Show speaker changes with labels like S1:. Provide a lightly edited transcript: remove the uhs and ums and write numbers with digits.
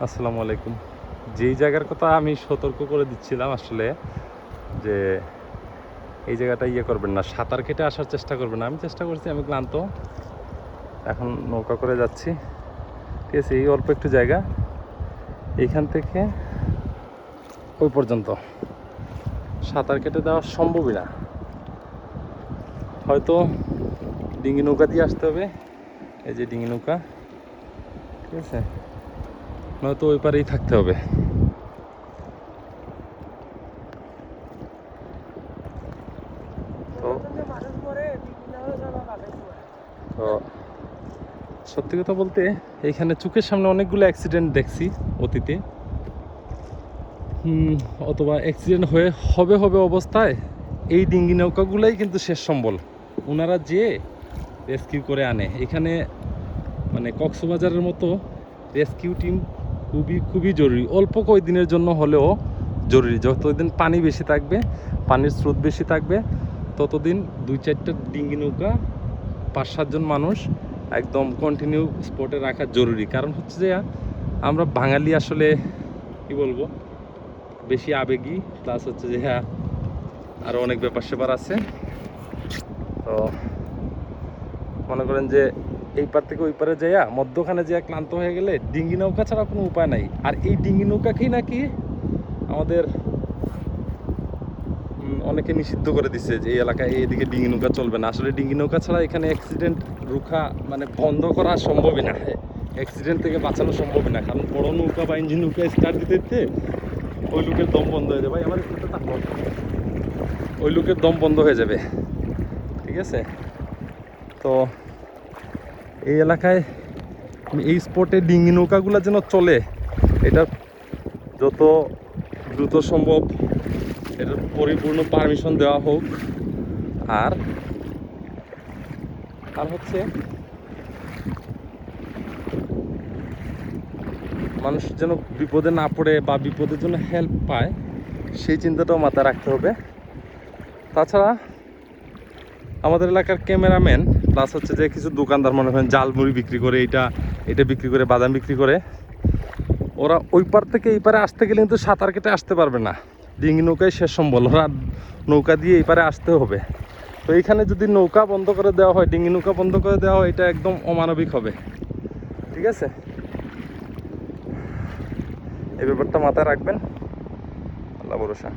S1: আসসালামু আলাইকুম। যেই জায়গার কথা আমি সতর্ক করে দিচ্ছিলাম আসলে, যে এই জায়গাটা করবেন না, সাঁতার কেটে আসার চেষ্টা করবেন না। আমি চেষ্টা করছি, আমি ক্লান্ত, এখন নৌকা করে যাচ্ছি। ঠিক আছে, এই অল্প একটু জায়গা, এইখান থেকে ওই পর্যন্ত সাঁতার কেটে দেওয়া সম্ভবই না। হয়তো ডিঙি নৌকা দিয়ে আসতে হবে, এই যে ডিঙি নৌকা, ঠিক আছে, নয়তো ওই পারেই থাকতে হবে। তো সত্যি কথা বলতে, এইখানে চোখের সামনে অনেকগুলো অ্যাক্সিডেন্ট দেখছি অতীতে, অথবা অ্যাক্সিডেন্ট হবে অবস্থায় এই ডিঙ্গি নৌকাগুলাই কিন্তু শেষ সম্বল। ওনারা যে রেস্কিউ করে আনে এখানে, মানে কক্সবাজারের মতো রেস্কিউ টিম খুবই জরুরি। অল্প কয়েকদিনের জন্য হলেও জরুরি। যতদিন পানি বেশি থাকবে, পানির স্রোত বেশি থাকবে, ততদিন 2-4টা ডিঙ্গি নৌকা, 5-7 জন মানুষ একদম কন্টিনিউ স্পটে রাখা জরুরি। কারণ হচ্ছে যে আমরা বাঙালি আসলে কি বলবো, বেশি আবেগী, প্লাস হচ্ছে যে আরও অনেক ব্যাপার স্যাপার আছে। তো মনে করেন যে এই পার থেকে ওই পারে যাইয়া মধ্যখানে যে ক্লান্ত হয়ে গেলে ডিঙ্গি নৌকা ছাড়া কোনো উপায় নাই। আর এই ডিঙ্গি নৌকাকেই নাকি আমাদের অনেকে নিষিদ্ধ করে দিচ্ছে, যে এই এলাকায় এইদিকে ডিঙ্গি নৌকা চলবে না। আসলে ডিঙ্গি নৌকা ছাড়া এখানে অ্যাক্সিডেন্ট রুখা, মানে বন্ধ করা সম্ভবই না, অ্যাক্সিডেন্ট থেকে বাঁচানো সম্ভবই না। কারণ বড় নৌকা বা ইঞ্জিন নৌকা স্টার্ট দিতে দিতে ওই লোকের দম বন্ধ হয়ে যাবে। আমার ওই লোকের দম বন্ধ হয়ে যাবে, ঠিক আছে। তো এই এলাকায় এই স্পটে ডিঙ্গি নৌকাগুলো যেন চলে, এটা যত দ্রুত সম্ভব এটার পরিপূর্ণ পারমিশন দেওয়া হোক। আর হচ্ছে মানুষ যেন বিপদে না পড়ে বা বিপদের জন্য হেল্প পায়, সেই চিন্তাটাও মাথায় রাখতে হবে। তাছাড়া আমাদের এলাকার ক্যামেরাম্যান, প্লাস হচ্ছে যে কিছু দোকানদার, মনে করেন জালমুড়ি বিক্রি করে, এটা বিক্রি করে, বাদাম বিক্রি করে, ওরা ওই পার থেকে এই পারে আসতে গেলে কিন্তু সাঁতার কেটে আসতে পারবে না। ডিঙ্গি নৌকায় শেষ সম্বল, ওরা নৌকা দিয়ে এই পারে আসতে হবে। তো এইখানে যদি নৌকা বন্ধ করে দেওয়া হয়, ডিঙ্গি নৌকা বন্ধ করে দেওয়া হয়, এটা একদম অমানবিক হবে, ঠিক আছে। এই ব্যাপারটা মাথায় রাখবেন, আল্লাহ ভরসা।